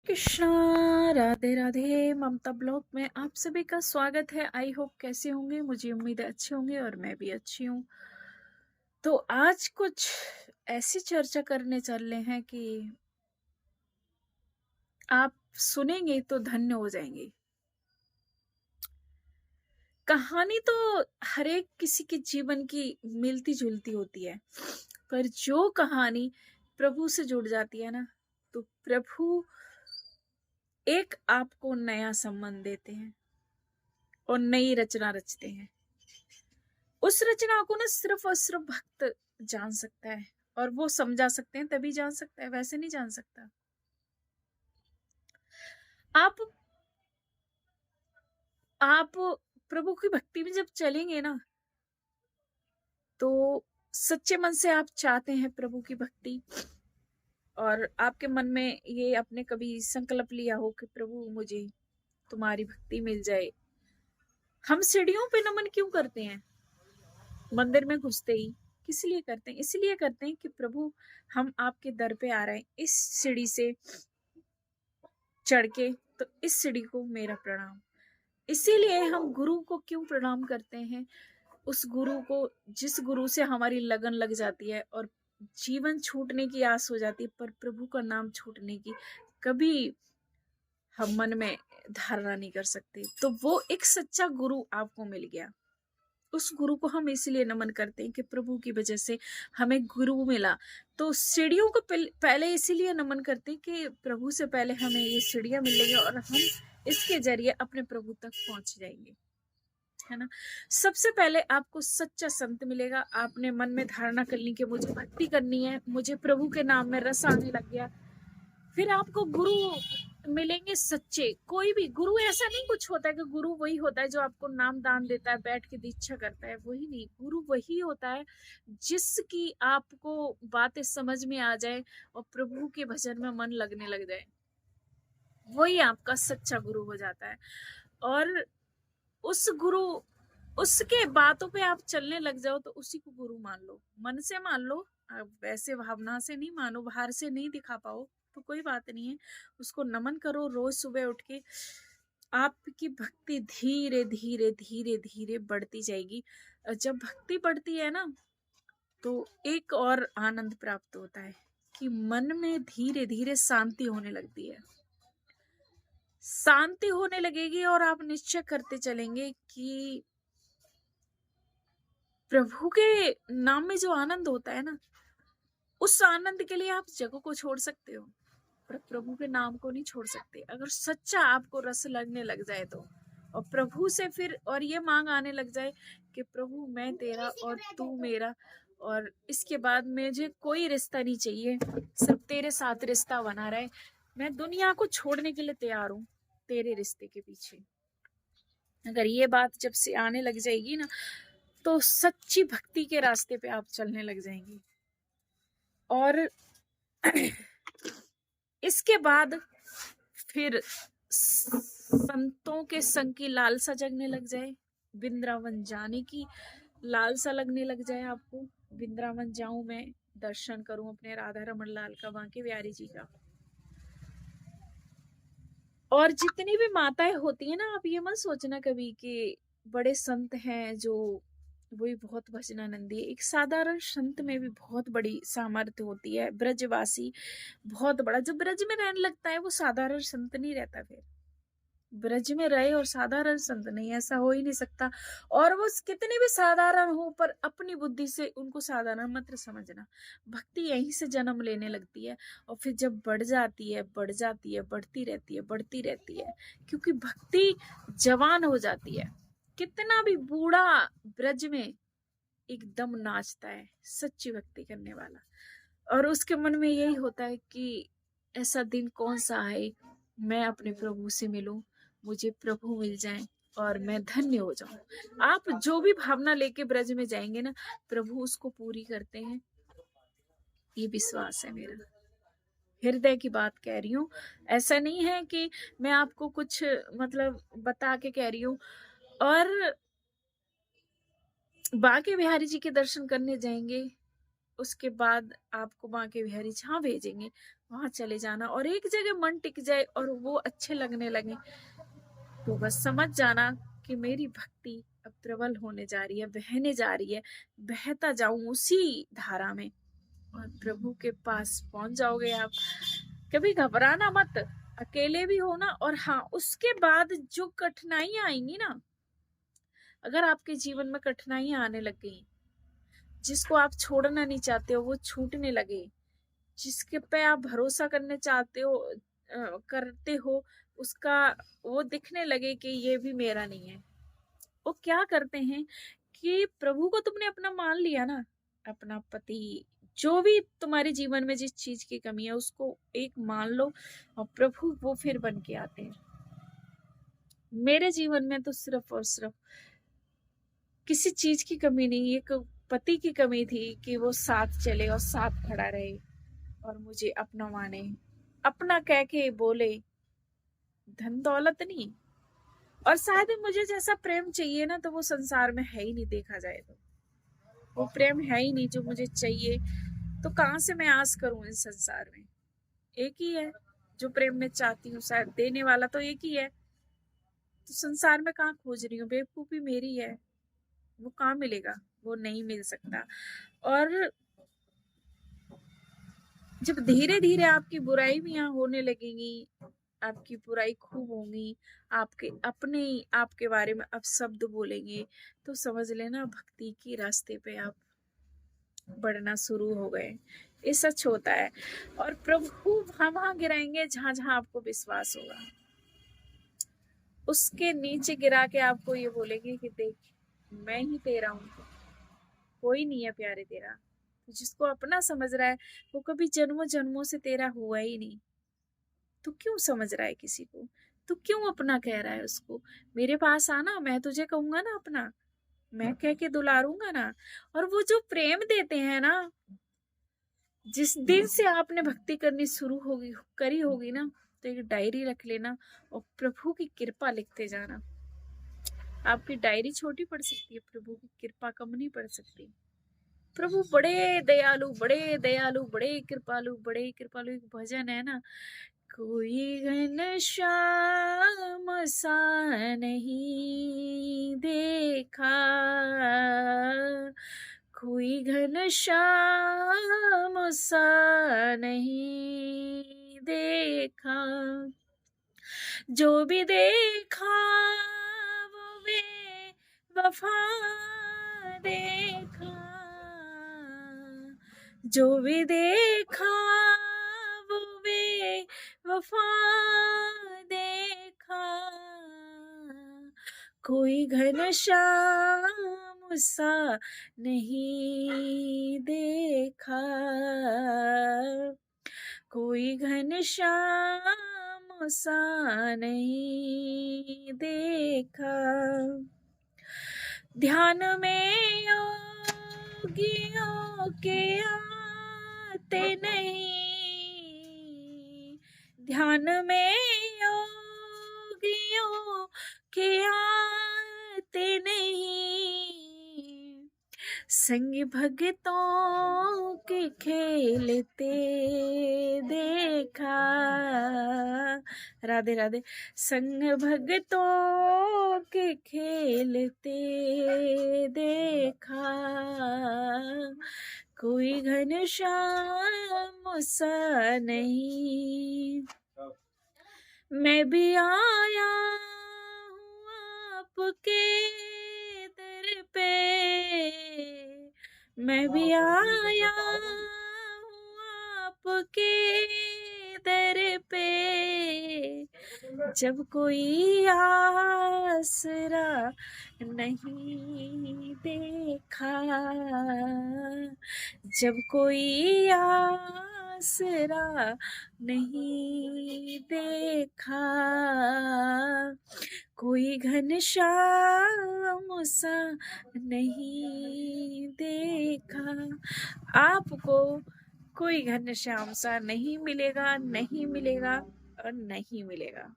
कृष्णा राधे राधे। ममता blog में आप सभी का स्वागत है। आई होप कैसे होंगे, मुझे उम्मीद है अच्छे होंगे और मैं भी अच्छी हूँ। तो आज कुछ ऐसी चर्चा करने चल रहे हैं कि आप सुनेंगे तो धन्य हो जाएंगे। कहानी तो हर एक किसी के जीवन की मिलती जुलती होती है, पर जो कहानी प्रभु से जुड़ जाती है ना, तो प्रभु एक आपको नया संबंध देते हैं और नई रचना रचते हैं। उस रचना को ना सिर्फ और सिर्फ भक्त जान सकता है, और वो समझा सकते हैं तभी जान सकता है, वैसे नहीं जान सकता। आप आप प्रभु की भक्ति में जब चलेंगे ना, तो सच्चे मन से आप चाहते हैं प्रभु की भक्ति, और आपके मन में ये आपने कभी संकल्प लिया हो कि प्रभु मुझे तुम्हारी भक्ति मिल जाए। हम सीढ़ियों पे नमन क्यों करते हैं? मंदिर में घुसते ही किस लिए करते हैं? इसलिए करते हैं कि प्रभु हम आपके दर पे आ रहे हैं, इस सीढ़ी से चढ़ के, तो इस सीढ़ी को मेरा प्रणाम। इसीलिए हम गुरु को क्यों प्रणाम करते हैं? उस गुरु को, जिस गुरु से हमारी लगन लग जाती है और जीवन छूटने की आस हो जाती है, पर प्रभु का नाम छूटने की कभी हम मन में धारणा नहीं कर सकते। तो वो एक सच्चा गुरु आपको मिल गया। उस गुरु को हम इसलिए नमन करते हैं कि प्रभु की वजह से हमें गुरु मिला। तो सीढ़ियों को पहले इसीलिए नमन करते हैं कि प्रभु से पहले हमें ये सीढ़ियां मिलेंगी और हम इसके जरिए अपने प्रभु तक पहुंच जाएंगे, है ना। सबसे पहले आपको सच्चा संत मिलेगा। आपने मन में धारणा कर ली कि मुझे भक्ति करनी है, मुझे प्रभु के नाम में रस आने लग गया। फिर आपको गुरु मिलेंगे सच्चे। कोई भी गुरु ऐसा नहीं कुछ होता है कि गुरु वही होता है जो आपको नाम दान देता है, बैठ के दीक्षा करता है, वही नहीं। गुरु वही होता है जिसकी आपको बातें समझ में आ जाए और प्रभु के भजन में मन लगने लग जाए, वही आपका सच्चा गुरु हो जाता है। और उस गुरु, उसके बातों पे आप चलने लग जाओ तो उसी को गुरु मान लो। मन से मान लो, वैसे भावना से नहीं मानो, बाहर से नहीं दिखा पाओ तो कोई बात नहीं है, उसको नमन करो रोज सुबह उठ के। आपकी भक्ति धीरे धीरे धीरे धीरे बढ़ती जाएगी। जब भक्ति बढ़ती है ना, तो एक और आनंद प्राप्त होता है कि मन में धीरे धीरे शांति होने लगती है। शांति होने लगेगी और आप निश्चय करते चलेंगे कि प्रभु के नाम में जो आनंद होता है ना, उस आनंद के लिए आप जगह को छोड़ सकते हो, पर प्रभु के नाम को नहीं छोड़ सकते। अगर सच्चा आपको रस लगने लग जाए तो, और प्रभु से फिर और ये मांग आने लग जाए कि प्रभु मैं तेरा और तू मेरा, और इसके बाद मुझे कोई रिश्ता नहीं चाहिए, सिर्फ तेरे साथ रिश्ता बना रहे, मैं दुनिया को छोड़ने के लिए तैयार हूँ तेरे रिश्ते के पीछे। अगर ये बात जब से आने लग जाएगी ना, तो सच्ची भक्ति के रास्ते पे आप चलने लग जाएंगे। और इसके बाद फिर संतों के संग की लालसा जगने लग जाए, वृंदावन जाने की लालसा लगने लग जाए आपको। वृंदावन जाऊं मैं, दर्शन करूं अपने राधा रमन लाल का, बांके बिहारी जी का। और जितनी भी माताएं होती है ना, आप ये मत सोचना कभी कि बड़े संत हैं जो वही बहुत भजनानंदी है। एक साधारण संत में भी बहुत बड़ी सामर्थ्य होती है। ब्रजवासी बहुत बड़ा, जब ब्रज में रहने लगता है वो साधारण संत नहीं रहता, फिर ब्रज में रहे और साधारण संत नहीं, ऐसा हो ही नहीं सकता। और वो कितने भी साधारण हो, पर अपनी बुद्धि से उनको साधारण मत समझना। भक्ति यहीं से जन्म लेने लगती है, और फिर जब बढ़ जाती है बढ़ जाती है, बढ़ती रहती है बढ़ती रहती है, क्योंकि भक्ति जवान हो जाती है। कितना भी बूढ़ा ब्रज में एकदम नाचता है सच्ची भक्ति करने वाला, और उसके मन में यही होता है कि ऐसा दिन कौन सा है, मैं अपने प्रभु से मिलूं, मुझे प्रभु मिल जाए और मैं धन्य हो जाऊं। आप जो भी भावना लेके ब्रज में जाएंगे ना, प्रभु उसको पूरी करते हैं, ये विश्वास है मेरा। हृदय की बात कह रही हूँ, ऐसा नहीं है कि मैं आपको कुछ मतलब बता के कह रही हूँ। और बांके बिहारी जी के दर्शन करने जाएंगे, उसके बाद आपको बांके बिहारी जहाँ भेजेंगे वहां चले जाना और एक जगह मन टिक जाए और वो अच्छे लगने लगे, तो बस समझ जाना कि मेरी भक्ति अब प्रबल होने जा रही है, बहने जा रही है। बहता जाऊं उसी धारा में और प्रभु के पास पहुंच जाओगे आप। कभी घबराना मत, अकेले भी हो ना। और हाँ, उसके बाद जो कठिनाइयां आएंगी ना, अगर आपके जीवन में कठिनाइयां आने लग गई, जिसको आप छोड़ना नहीं चाहते हो वो छूटने लगे, जिसके पे आप भरोसा करने चाहते हो करते हो, उसका वो दिखने लगे कि ये भी मेरा नहीं है, वो क्या करते हैं कि प्रभु को तुमने अपना मान लिया ना, अपना पति, जो भी तुम्हारे जीवन में जिस चीज की कमी है उसको एक मान लो, और प्रभु वो फिर बन के आते हैं। मेरे जीवन में तो सिर्फ और सिर्फ किसी चीज की कमी नहीं, एक पति की कमी थी कि वो साथ चले और साथ खड़ा रहे और मुझे अपना माने, अपना कह के बोले, धन दौलत नहीं। और शायद मुझे जैसा प्रेम चाहिए ना, तो वो संसार में है ही नहीं, देखा जाए तो वो प्रेम है ही नहीं जो मुझे चाहिए। तो कहाँ से मैं आस करूं इस संसार में? एक ही है जो प्रेम में चाहती हूँ, शायद देने वाला तो एक ही है। तो संसार में कहाँ खोज रही हूँ? बेवकूफी मेरी है, वो कहाँ मिलेगा? वो नहीं मिल सकता। और जब धीरे धीरे आपकी बुराई भी यहाँ होने लगेंगी, आपकी बुराई खूब होंगी, आपके अपने ही आपके बारे में अपशब्द बोलेंगे, तो समझ लेना भक्ति की रास्ते पे आप बढ़ना शुरू हो गए। ये सच होता है। और प्रभु वहां गिराएंगे जहां जहां आपको विश्वास होगा, उसके नीचे गिरा के आपको ये बोलेंगे कि देख, मैं ही तेरा हूं, कोई नहीं है प्यारे तेरा। तो जिसको अपना समझ रहा है वो कभी जन्मों जन्मों से तेरा हुआ ही नहीं। तू क्यों समझ रहा है किसी को? तू क्यों अपना कह रहा है उसको? मेरे पास आना, मैं तुझे कहूंगा ना अपना, मैं कह के दुलारूंगा ना। और वो जो प्रेम देते हैं ना, जिस दिन से आपने भक्ति करनी शुरू होगी करी होगी ना, तो एक डायरी रख लेना और प्रभु की कृपा लिखते जाना। आपकी डायरी छोटी पड़ सकती है, प्रभु की कृपा कम नहीं पड़ सकती। प्रभु बड़े दयालु, बड़े दयालु, बड़े कृपालु, बड़े कृपालु। एक भजन है ना, कोई घनश्याम सा नहीं देखा, कोई घनश्याम सा नहीं देखा, जो भी देखा वो बेवफा देखा, जो भी देखा वो बेवफा देखा, कोई घनश्याम सा नहीं देखा, कोई घनश्याम सा नहीं देखा। ध्यान में योगियों के आते नहीं, ध्यान में योगियों के आते नहीं, संग भगतों के खेलते देखा। राधे राधे। संग भगतों के खेलते देखा, कोई घनश्याम सा नहीं। मैं भी आया हूँ आपके दर पे, मैं भी आया हूँ आपके दर पे, जब कोई आसरा नहीं देखा, जब कोई आसरा नहीं देखा, कोई घनश्याम सा नहीं देखा। आपको कोई घनश्याम सा नहीं मिलेगा, नहीं मिलेगा और नहीं मिलेगा।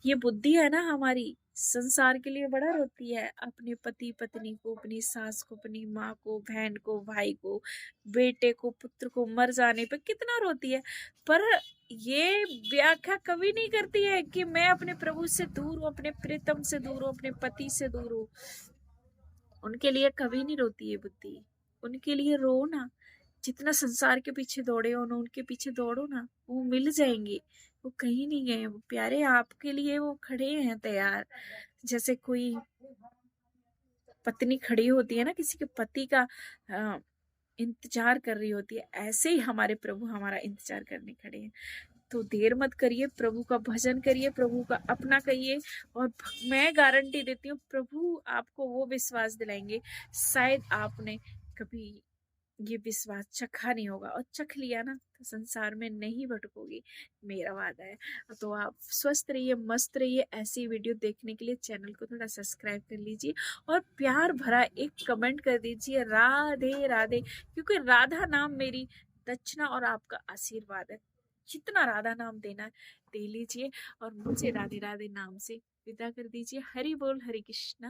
ये बुद्धि है ना हमारी, संसार के लिए बड़ा रोती है, अपने पति पत्नी को, अपनी सास को, अपनी माँ को, बहन को, भाई को, बेटे को, पुत्र को मर जाने पे कितना रोती है। पर ये व्याख्या कभी नहीं करती है कि मैं अपने प्रभु से दूर हूँ, अपने प्रीतम से दूर हूँ, अपने पति से दूर हूँ। उनके लिए कभी नहीं रोती है बुद्धि। उनके लिए रो ना, जितना संसार के पीछे दौड़े हो ना, उनके पीछे दौड़ो ना, वो मिल जाएंगे। वो कहीं नहीं गए, वो प्यारे आपके लिए वो खड़े हैं तैयार। जैसे कोई पत्नी खड़ी होती है ना किसी के पति का इंतजार कर रही होती है, ऐसे ही हमारे प्रभु हमारा इंतजार करने खड़े हैं। तो देर मत करिए, प्रभु का भजन करिए, प्रभु का अपना कहिए। और मैं गारंटी देती हूँ प्रभु आपको वो विश्वास दिलाएंगे, शायद आपने कभी ये विश्वास चखा नहीं होगा, और चख लिया ना तो संसार में नहीं भटकोगी, मेरा वादा है। तो आप स्वस्थ रहिए, मस्त रहिए। ऐसी वीडियो देखने के लिए चैनल को थोड़ा सब्सक्राइब कर लीजिए, और प्यार भरा एक कमेंट कर दीजिए, राधे राधे। क्योंकि राधा नाम मेरी दक्षिणा और आपका आशीर्वाद है। जितना राधा नाम देना है दे लीजिए, और मुझे राधे राधे नाम से विदा कर दीजिए। हरि बोल, हरे कृष्णा।